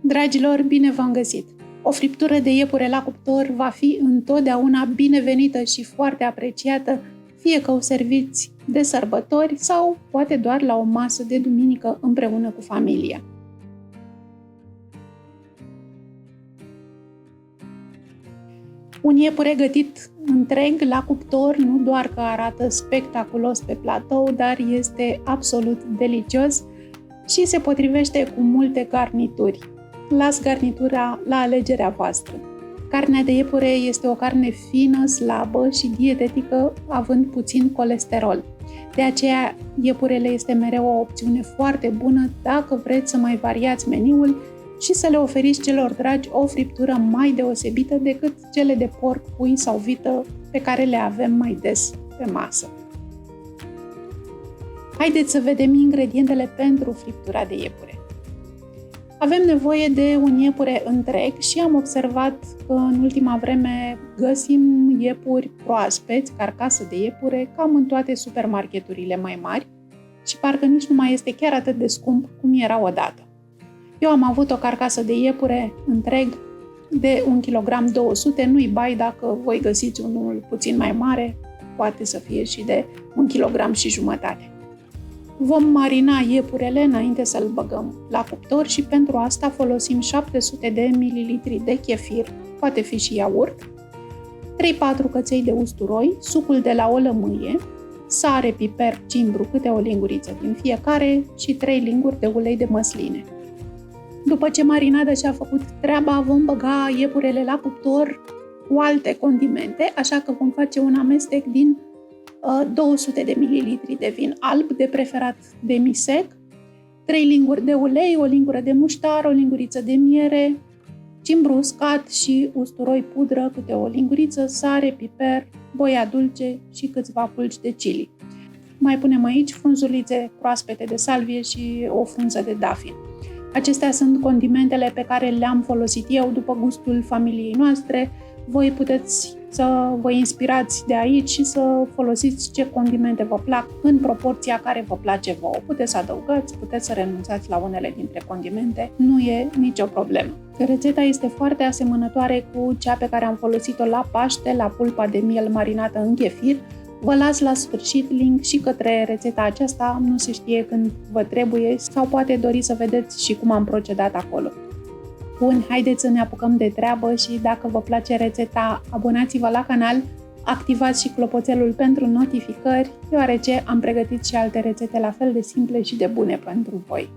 Dragilor, bine v-am găsit! O friptură de iepure la cuptor va fi întotdeauna binevenită și foarte apreciată, fie că o serviți de sărbători sau poate doar la o masă de duminică împreună cu familia. Un iepure gătit întreg la cuptor nu doar că arată spectaculos pe platou, dar este absolut delicios și se potrivește cu multe garnituri. Las garnitura la alegerea voastră. Carnea de iepure este o carne fină, slabă și dietetică, având puțin colesterol. De aceea, iepurele este mereu o opțiune foarte bună dacă vreți să mai variați meniul și să le oferiți celor dragi o friptură mai deosebită decât cele de porc, pui sau vită pe care le avem mai des pe masă. Haideți să vedem ingredientele pentru friptura de iepure. Avem nevoie de un iepure întreg și am observat că în ultima vreme găsim iepuri proaspeți, carcasă de iepure, cam în toate supermarketurile mai mari și parcă nici nu mai este chiar atât de scump cum era odată. Eu am avut o carcasă de iepure întreg de 1,2 kg, nu-i bai dacă voi găsiți unul puțin mai mare, poate să fie și de 1,5 kg. Vom marina iepurele înainte să-l băgăm la cuptor și pentru asta folosim 700 de ml de chefir, poate fi și iaurt, 3-4 căței de usturoi, sucul de la o lămâie, sare, piper, cimbru, câte o linguriță din fiecare și 3 linguri de ulei de măsline. După ce marinada și-a făcut treaba, vom băga iepurele la cuptor cu alte condimente, așa că vom face un amestec din 200 de ml de vin alb, de preferat demisec, 3 linguri de ulei, o lingură de muștar, o linguriță de miere, cimbru uscat și usturoi pudră, câte o linguriță, sare, piper, boia dulce și câțiva fulgi de chili. Mai punem aici frunzulițe proaspete de salvie și o frunză de dafin. Acestea sunt condimentele pe care le-am folosit eu după gustul familiei noastre. Voi puteți să vă inspirați de aici și să folosiți ce condimente vă plac în proporția care vă place vouă. Puteți să adăugați, puteți să renunțați la unele dintre condimente, nu e nicio problemă. Rețeta este foarte asemănătoare cu cea pe care am folosit-o la Paște, la pulpa de miel marinată în chefir. Vă las la sfârșit link și către rețeta aceasta, nu se știe când vă trebuie sau poate doriți să vedeți și cum am procedat acolo. Bun, haideți să ne apucăm de treabă și dacă vă place rețeta, abonați-vă la canal, activați și clopoțelul pentru notificări, deoarece am pregătit și alte rețete la fel de simple și de bune pentru voi.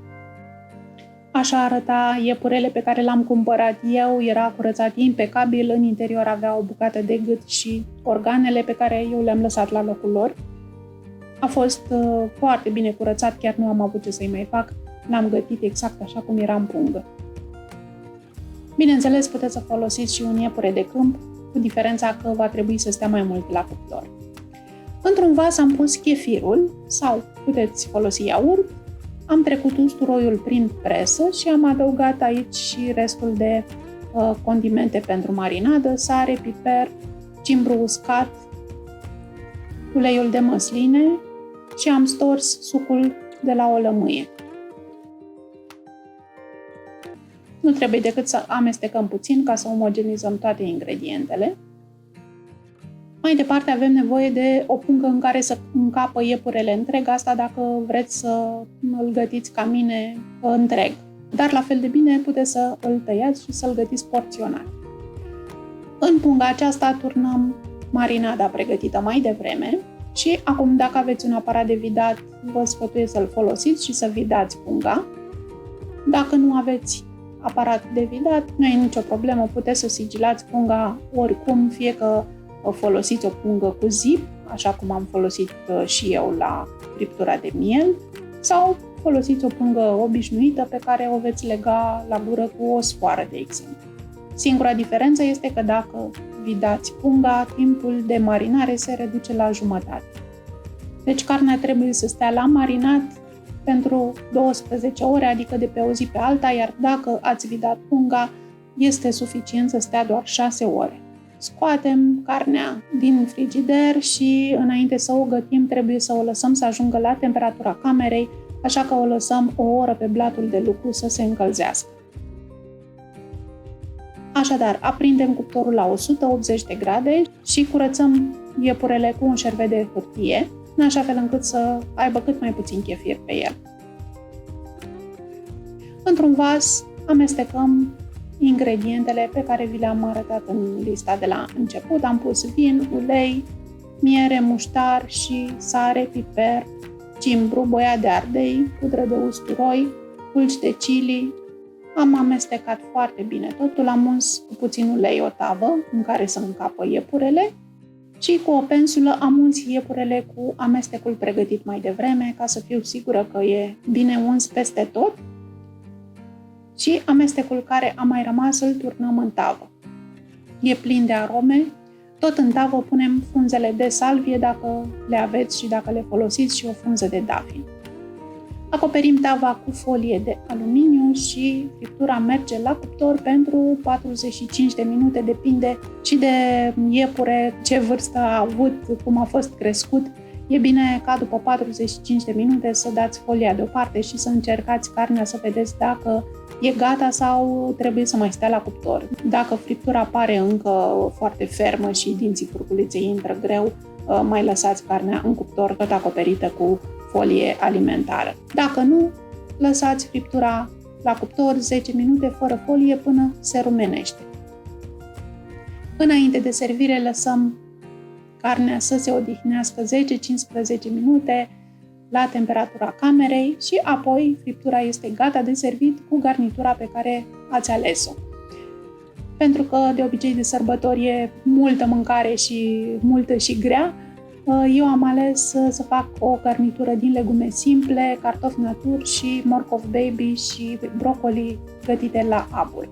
Așa arăta iepurele pe care l-am cumpărat eu, era curățat impecabil, în interior avea o bucată de gât și organele pe care eu le-am lăsat la locul lor. A fost foarte bine curățat, chiar nu am avut ce să-i mai fac, l-am gătit exact așa cum era în pungă. Bineînțeles, puteți să folosiți și un iepure de câmp, cu diferența că va trebui să stea mai mult la cuptor. Într-un vas am pus chefirul sau puteți folosi iaurt, am trecut usturoiul prin presă și am adăugat aici și restul de condimente pentru marinadă, sare, piper, cimbru uscat, uleiul de măsline și am stors sucul de la o lămâie. Nu trebuie decât să amestecăm puțin ca să omogenizăm toate ingredientele. Mai departe avem nevoie de o pungă în care să încapă iepurele întreg, asta dacă vreți să îl gătiți ca mine întreg. Dar la fel de bine puteți să îl tăiați și să-l gătiți porționat. În punga aceasta turnăm marinada pregătită mai devreme și acum dacă aveți un aparat de vidat, vă sfătuiesc să-l folosiți și să vidați punga. Dacă nu aveți aparat de vidat, nu e nicio problemă, puteți să sigilați punga oricum, fie că folosiți o pungă cu zip, așa cum am folosit și eu la friptura de miel, sau folosiți o pungă obișnuită pe care o veți lega la gură cu o sfoară, de exemplu. Singura diferență este că dacă vidați punga, timpul de marinare se reduce la jumătate. Deci carnea trebuie să stea la marinat pentru 12 ore, adică de pe o zi pe alta, iar dacă ați vidat punga, este suficient să stea doar 6 ore. Scoatem carnea din frigider și înainte să o gătim trebuie să o lăsăm să ajungă la temperatura camerei, așa că o lăsăm o oră pe blatul de lucru să se încălzească. Așadar, aprindem cuptorul la 180 de grade și curățăm iepurele cu un șervet de hârtie, în așa fel încât să aibă cât mai puțin chefir pe el. Într-un vas amestecăm ingredientele pe care vi le-am arătat în lista de la început. Am pus vin, ulei, miere, muștar și sare, piper, cimbru, boia de ardei, pudră de usturoi, dulci de chili. Am amestecat foarte bine totul, am uns cu puțin ulei o tavă în care să încapă iepurele și cu o pensulă am uns iepurele cu amestecul pregătit mai devreme ca să fiu sigură că e bine uns peste tot. Și amestecul care a mai rămas îl turnăm în tavă. E plin de arome. Tot în tavă punem frunzele de salvie dacă le aveți și dacă le folosiți și o frunză de dafin. Acoperim tava cu folie de aluminiu și friptura merge la cuptor pentru 45 de minute, depinde și de iepure, ce vârstă a avut, cum a fost crescut. E bine ca după 45 de minute să dați folia deoparte și să încercați carnea să vedeți dacă e gata sau trebuie să mai stea la cuptor. Dacă friptura pare încă foarte fermă și dinții furculiței intră greu, mai lăsați carnea în cuptor tot acoperită cu folie alimentară. Dacă nu, lăsați friptura la cuptor 10 minute fără folie până se rumenește. Înainte de servire lăsăm carnea să se odihnească 10-15 minute la temperatura camerei și apoi friptura este gata de servit cu garnitura pe care ați ales-o. Pentru că de obicei de sărbători e multă mâncare și multă și grea, eu am ales să fac o garnitură din legume simple, cartofi naturi și morcov baby și brocoli gătite la abur.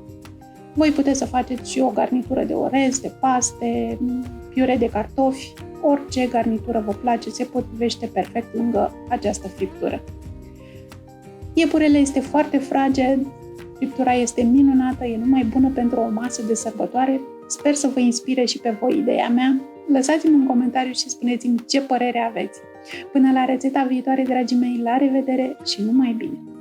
Voi puteți să faceți și o garnitură de orez, de paste, piure de cartofi, orice garnitură vă place, se potrivește perfect lângă această friptură. Iepurele este foarte fragil, friptura este minunată, e numai bună pentru o masă de sărbătoare. Sper să vă inspire și pe voi ideea mea. Lăsați-mi un comentariu și spuneți-mi ce părere aveți. Până la rețeta viitoare, dragii mei, la revedere și numai bine!